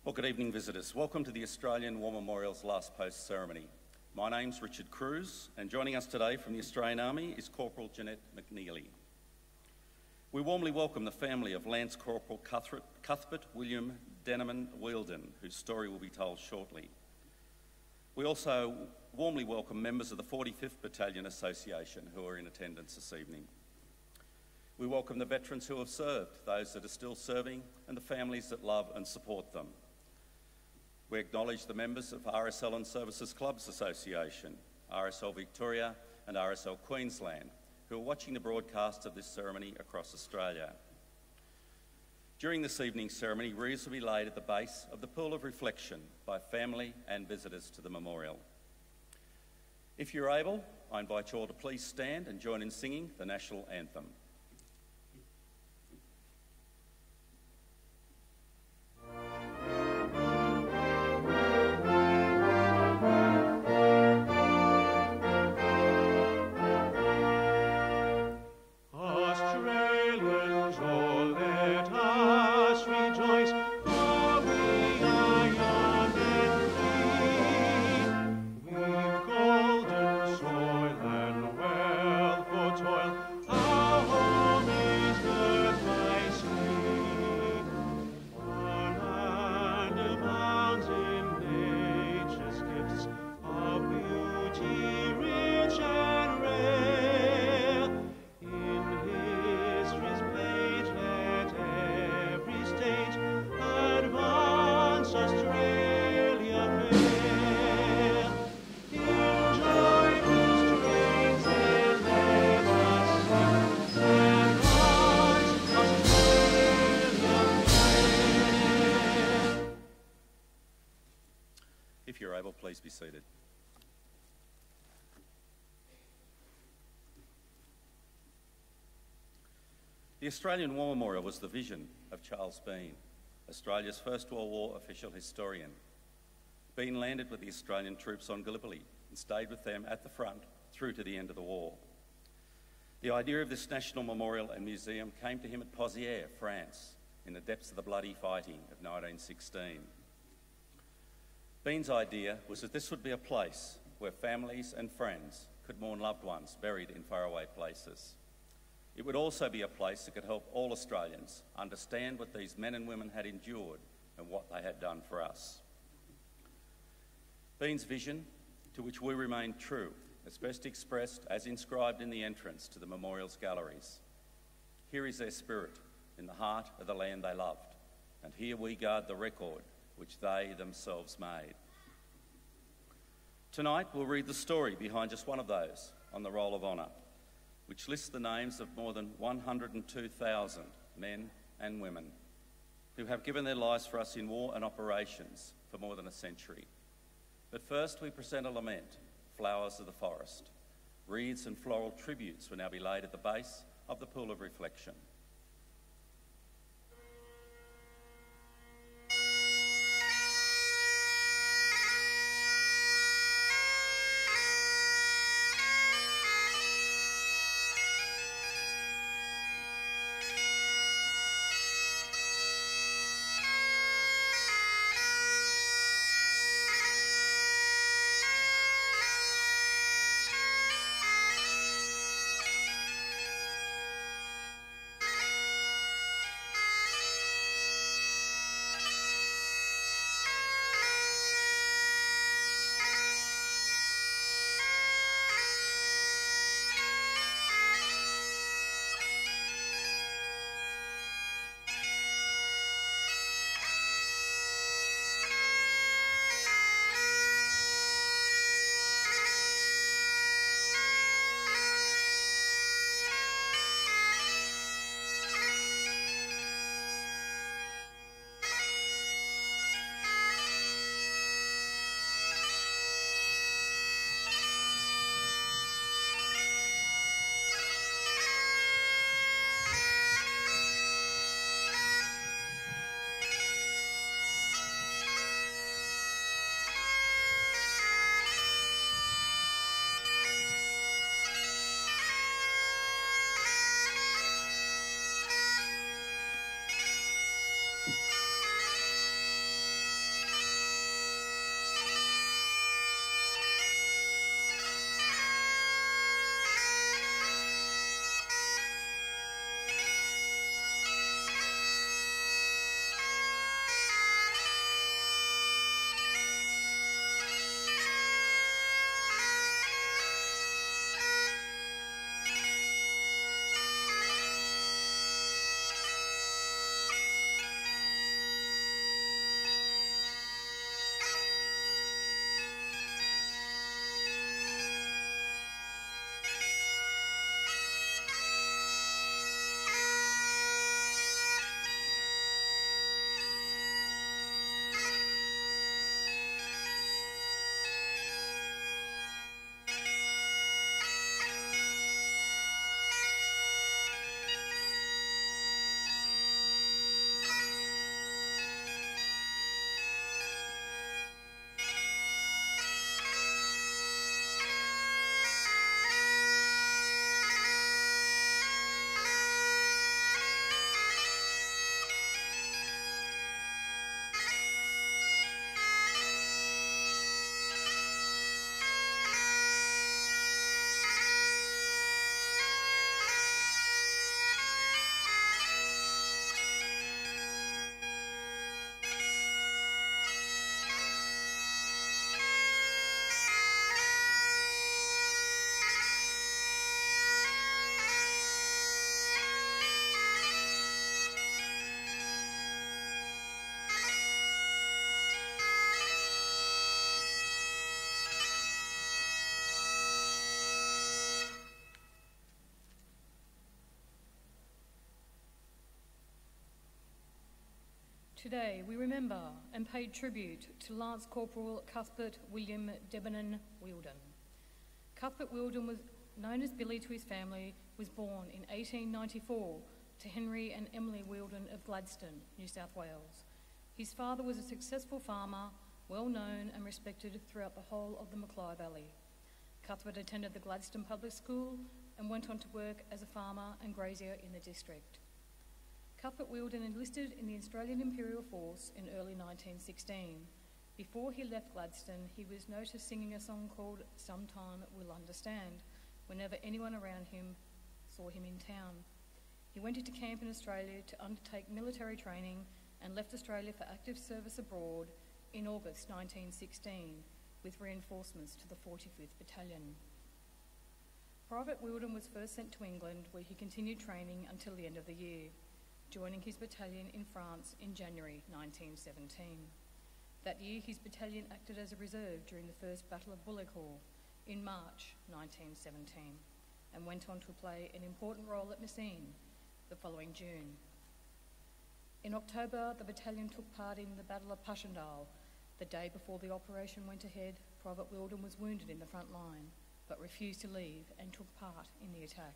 Well, good evening, visitors. Welcome to the Australian War Memorial's Last Post ceremony. My name's Richard Cruz, and joining us today from the Australian Army is Corporal Jeanette McNeely. We warmly welcome the family of Lance Corporal Cuthbert William Debenham Wheeldon, whose story will be told shortly. We also warmly welcome members of the 45th Battalion Association who are in attendance this evening. We welcome the veterans who have served, those that are still serving, and the families that love and support them. We acknowledge the members of RSL and Services Clubs Association, RSL Victoria and RSL Queensland, who are watching the broadcast of this ceremony across Australia. During this evening's ceremony, wreaths will be laid at the base of the Pool of Reflection by family and visitors to the memorial. If you're able, I invite you all to please stand and join in singing the National Anthem. If you're able, please be seated. The Australian War Memorial was the vision of Charles Bean, Australia's First World War official historian. Bean landed with the Australian troops on Gallipoli and stayed with them at the front through to the end of the war. The idea of this national memorial and museum came to him at Pozières, France, in the depths of the bloody fighting of 1916. Bean's idea was that this would be a place where families and friends could mourn loved ones buried in faraway places. It would also be a place that could help all Australians understand what these men and women had endured and what they had done for us. Bean's vision, to which we remain true, is best expressed as inscribed in the entrance to the memorial's galleries. Here is their spirit in the heart of the land they loved, and here we guard the record which they themselves made. Tonight we'll read the story behind just one of those on the Roll of Honour, which lists the names of more than 102,000 men and women who have given their lives for us in war and operations for more than a century. But first we present a lament, Flowers of the Forest. Wreaths and floral tributes will now be laid at the base of the Pool of Reflection. Today we remember and pay tribute to Lance Corporal Cuthbert William Debenham Wheeldon. Cuthbert Wheeldon, was known as Billy to his family, was born in 1894 to Henry and Emily Wheeldon of Gladstone, New South Wales. His father was a successful farmer, well known and respected throughout the whole of the Mackay Valley. Cuthbert attended the Gladstone Public School and went on to work as a farmer and grazier in the district. Cuthbert Wheeldon enlisted in the Australian Imperial Force in early 1916. Before he left Gladstone, he was noticed singing a song called "Sometime We'll Understand" whenever anyone around him saw him in town. He went into camp in Australia to undertake military training and left Australia for active service abroad in August 1916 with reinforcements to the 45th Battalion. Private Wheeldon was first sent to England, where he continued training until the end of the year, joining his battalion in France in January 1917. That year, his battalion acted as a reserve during the First Battle of Bullecourt in March 1917 and went on to play an important role at Messines the following June. In October, the battalion took part in the Battle of Passchendaele. The day before the operation went ahead, Private Wheeldon was wounded in the front line, but refused to leave and took part in the attack.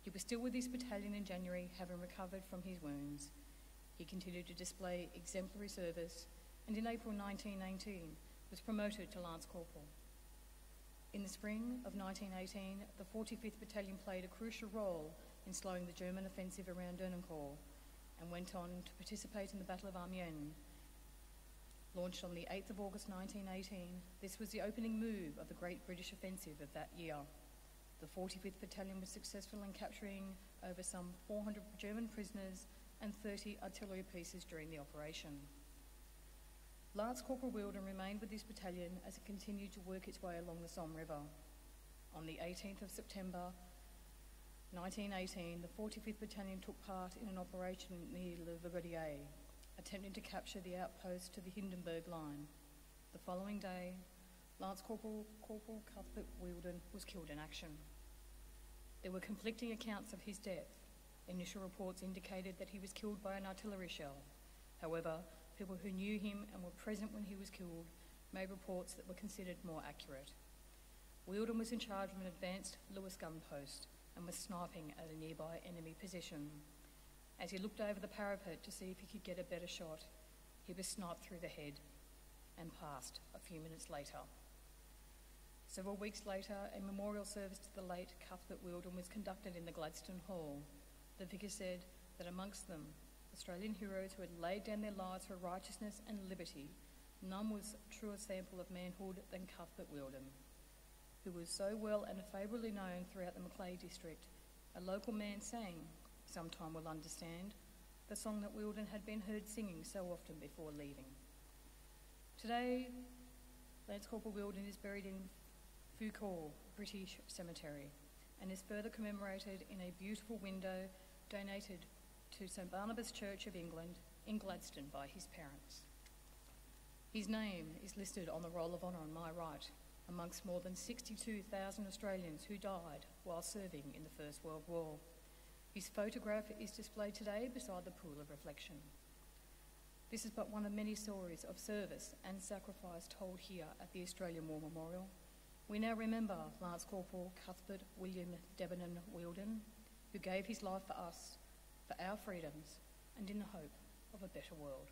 He was still with his battalion in January, having recovered from his wounds. He continued to display exemplary service, and in April 1918 was promoted to Lance Corporal. In the spring of 1918, the 45th Battalion played a crucial role in slowing the German offensive around Dernancourt and went on to participate in the Battle of Amiens. Launched on the 8th of August 1918, this was the opening move of the Great British Offensive of that year. The 45th Battalion was successful in capturing over some 400 German prisoners and 30 artillery pieces during the operation. Lance Corporal Wheeldon remained with this battalion as it continued to work its way along the Somme River. On the 18th of September 1918, the 45th Battalion took part in an operation near Le Vergodier, attempting to capture the outpost to the Hindenburg line. The following day, Lance Corporal Cuthbert Wheeldon was killed in action. There were conflicting accounts of his death. Initial reports indicated that he was killed by an artillery shell. However, people who knew him and were present when he was killed made reports that were considered more accurate. Wheeldon was in charge of an advanced Lewis gun post and was sniping at a nearby enemy position. As he looked over the parapet to see if he could get a better shot, he was sniped through the head and passed a few minutes later. Several weeks later, a memorial service to the late Cuthbert Wheeldon was conducted in the Gladstone Hall. The vicar said that amongst them, Australian heroes who had laid down their lives for righteousness and liberty, none was a truer sample of manhood than Cuthbert Wheeldon, who was so well and favourably known throughout the Mackay district. A local man sang, "Sometime We'll Understand," the song that Wheeldon had been heard singing so often before leaving. Today, Lance Corporal Wheeldon is buried in Foucault British Cemetery and is further commemorated in a beautiful window donated to St Barnabas Church of England in Gladstone by his parents. His name is listed on the Roll of Honour on my right, amongst more than 62,000 Australians who died while serving in the First World War. His photograph is displayed today beside the Pool of Reflection. This is but one of many stories of service and sacrifice told here at the Australian War Memorial. We now remember Lance Corporal Cuthbert William Debenham Wheeldon, who gave his life for us, for our freedoms, and in the hope of a better world.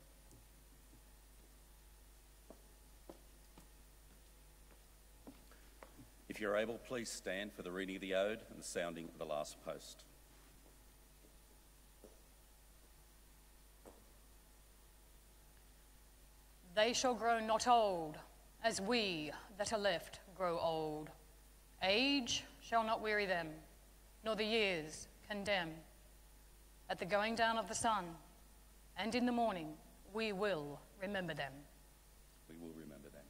If you're able, please stand for the reading of the ode and the sounding of the last post. They shall grow not old, as we that are left grow old. Age shall not weary them, nor the years condemn. At the going down of the sun, and in the morning, we will remember them. We will remember them.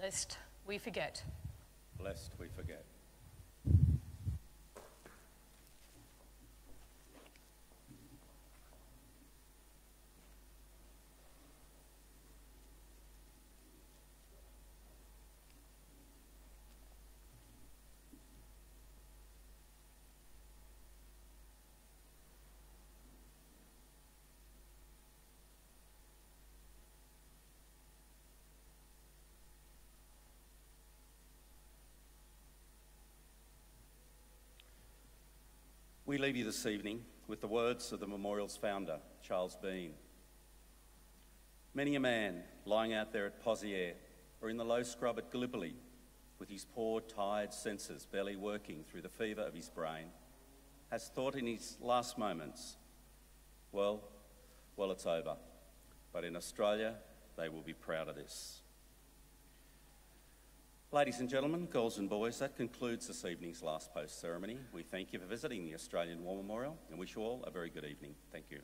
lest we forget. Lest we forget. We leave you this evening with the words of the memorial's founder, Charles Bean. Many a man lying out there at Poziere or in the low scrub at Gallipoli with his poor, tired senses barely working through the fever of his brain has thought in his last moments, well, it's over. But in Australia, they will be proud of this. Ladies and gentlemen, girls and boys, that concludes this evening's last post ceremony. We thank you for visiting the Australian War Memorial and wish you all a very good evening. Thank you.